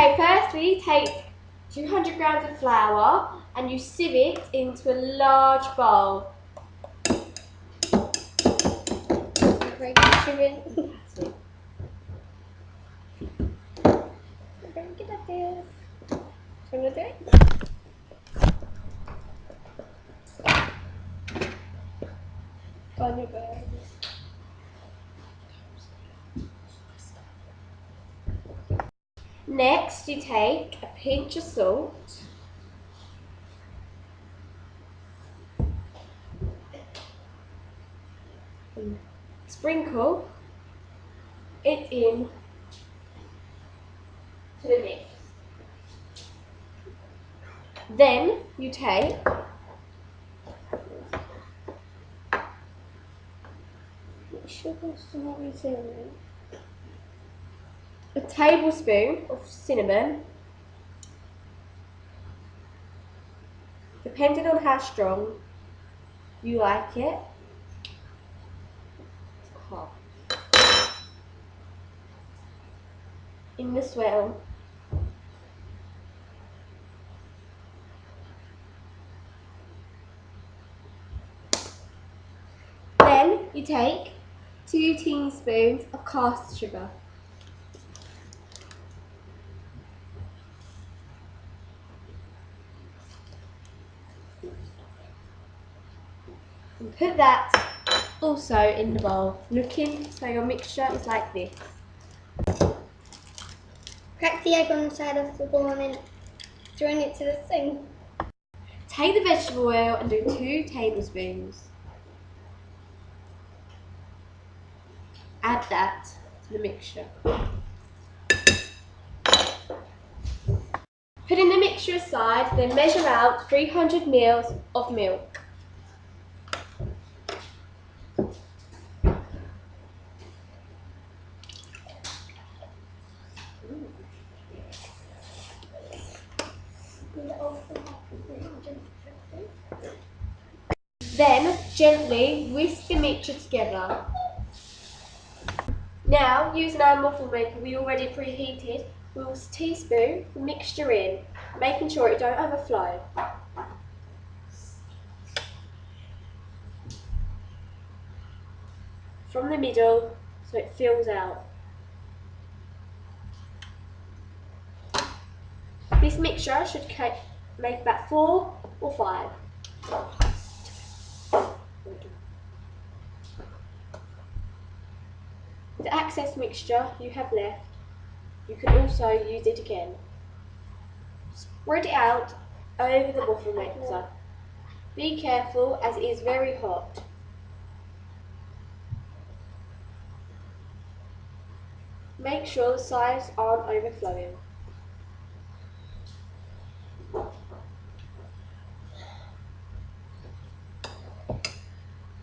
Okay, firstly take 200 grams of flour and you sieve it into a large bowl. Very good at this. Do you want to do it? On your bird. Next, you take a pinch of salt, and sprinkle it in to the mix. Then you take a tablespoon of cinnamon, depending on how strong you like it. In the swirl. Then you take 2 teaspoons of caster sugar. And put that also in the bowl, looking so your mixture is like this. Crack the egg on the side of the bowl and then join it to the thing. Take the vegetable oil and do 2 tablespoons. Add that to the mixture. Putting the mixture aside, then measure out 300 ml of milk. Then gently whisk the mixture together. Now, using our waffle maker we already preheated, we will teaspoon the mixture in, making sure it don't overflow. From the middle, so it fills out. This mixture should make about 4 or 5. The excess mixture you have left, you can also use it again. Spread it out over the waffle mixer. Be careful as it is very hot. Make sure the sides aren't overflowing.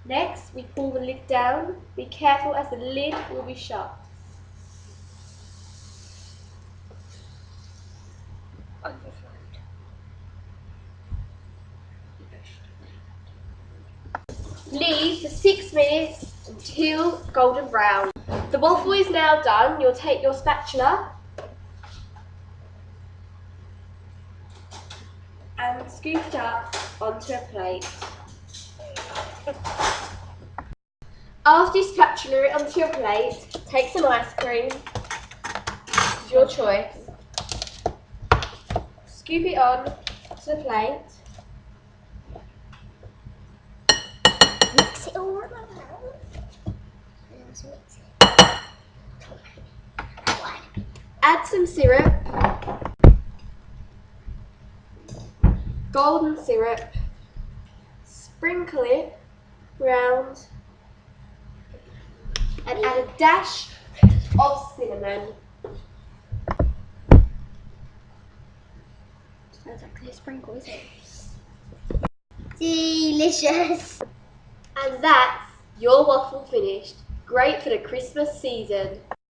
Next, we pull the lid down. Be careful as the lid will be shut. Leave for 6 minutes until golden brown. The waffle is now done. You'll take your spatula and scoop it up onto a plate. After you spatula it onto your plate, take some ice cream of your choice. Scoop it on to the plate. Mix it all around. Add some syrup, golden syrup, sprinkle it round and add a dash of cinnamon. Sounds like a sprinkle, isn't it? Delicious! And that's your waffle finished. Great for the Christmas season.